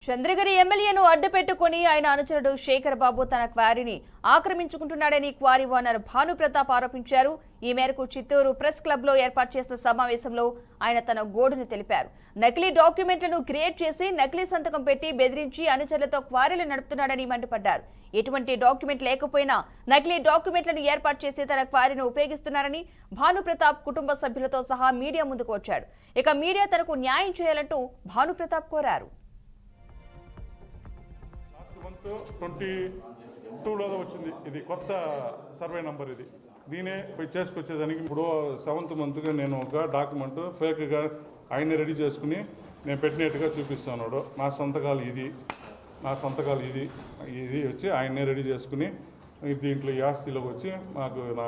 చంద్రగిరి ఎమ్మెల్యేను అడ్డుపెట్టుకుని ఆయన అనుచరుడు శేఖర్ బాబు తన క్వారీని ఆక్రమించుకుంటున్నాడని క్వారీ ఓనర్ భానుప్రతాప్ ఆరోపించారు. ఈ మేరకు చిత్తూరు ప్రెస్ క్లబ్ లో ఏర్పాటు చేసిన సమావేశంలో ఆయన తన గోడును తెలిపారు. నకిలీ డాక్యుమెంట్లను క్రియేట్ చేసి నకిలీ సంతకం పెట్టి బెదిరించి అనుచరులతో క్వారీలు నడుపుతున్నాడని మండిపడ్డారు. ఎటువంటి డాక్యుమెంట్ లేకపోయినా నకిలీ డాక్యుమెంట్లను ఏర్పాటు చేసి తన క్వారీని ఉపయోగిస్తున్నారని భానుప్రతాప్ కుటుంబ సభ్యులతో సహా మీడియా ముందుకు వచ్చాడు. ఇక మీడియా తనకు న్యాయం చేయాలంటూ భానుప్రతాప్ కోరారు. 22లో వచ్చింది. ఇది కొత్త సర్వే నంబర్. ఇది దీనే పోయి చేసుకొచ్చేదానికి ఇప్పుడు 7th మంత్గా నేను ఒక డాక్యుమెంట్ ఫేక్గా ఆయన్ని రెడీ చేసుకుని నేను పెట్టినట్టుగా చూపిస్తున్నాడు. నా సంతకాలు ఇది వచ్చి ఆయన్నే రెడీ చేసుకుని దీంట్లో ఈ ఆస్తిలోకి వచ్చి మాకు నా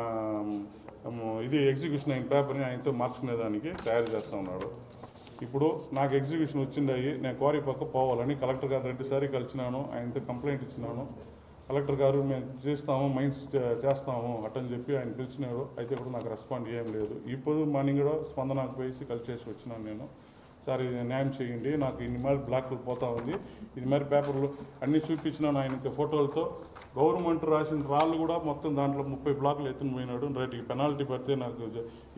ఇది ఎగ్జిక్యూషన్ అయిన పేపర్ని ఆయనతో మార్చుకునేదానికి తయారు చేస్తూ ఉన్నాడు. ఇప్పుడు నాకు ఎగ్జిక్యూషన్ వచ్చింది. నేను క్వారీ పక్క పోవాలని కలెక్టర్ గారు 2 సార్లు కలిసినాను. ఆయనతో కంప్లైంట్ ఇచ్చినాను. కలెక్టర్ గారు మేము చేస్తాము, మైన్స్ చేస్తాము అట్టని చెప్పి ఆయన పిలిచినారు. అయితే కూడా నాకు రెస్పాండ్ ఏం లేదు. ఇప్పుడు మార్నింగ్ కూడా స్పందనకు పోయి కలిసేసి వచ్చినాను నేను. సార్ ఇది న్యాయం చేయండి, నాకు ఇన్ని మరి బ్లాక్లు పోతా ఉంది, ఇది మరి పేపర్లు అన్నీ చూపించినాను ఆయనకి ఫోటోలతో. గవర్నమెంట్ రాసిన రాళ్ళు కూడా మొత్తం దాంట్లో 30 బ్లాకులు ఎత్తుని పోయినాడు. రేటుకి పెనాల్టీ పడితే నాకు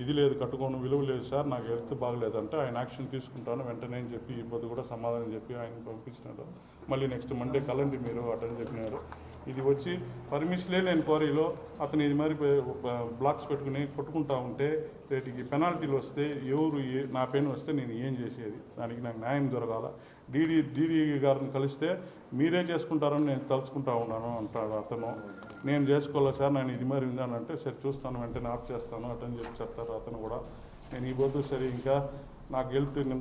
ఇది లేదు, కట్టుకోవడం విలువ లేదు సార్, నాకు హెల్త్ బాగలేదంటే ఆయన యాక్షన్ తీసుకుంటాను వెంటనే అని చెప్పి ఈ పొద్దు కూడా సమాధానం చెప్పి ఆయన పంపించినాడు. మళ్ళీ నెక్స్ట్ మండే కలండి మీరు అటని చెప్పినారు. ఇది వచ్చి పర్మిషన్లే నేను క్వారీలో అతను ఇది మరి బ్లాక్స్ పెట్టుకుని కొట్టుకుంటా ఉంటే రేటుకి పెనాల్టీలు వస్తే ఎవరు నా పెయిన్ వస్తే నేను ఏం చేసేది? దానికి నాకు న్యాయం దొరకాల. డీడీ గారిని కలిస్తే మీరే చేసుకుంటారని నేను తలుచుకుంటా ఉన్నాను అంటాడు అతను. నేను చేసుకోవాలి సార్, నేను ఇది మరి ఉందానంటే సరే చూస్తాను, వెంటనే ఆఫ్ చేస్తాను అటని చెప్పి చెప్తారు అతను కూడా. నేను ఈ పొద్దు సరే ఇంకా నాకు హెల్త్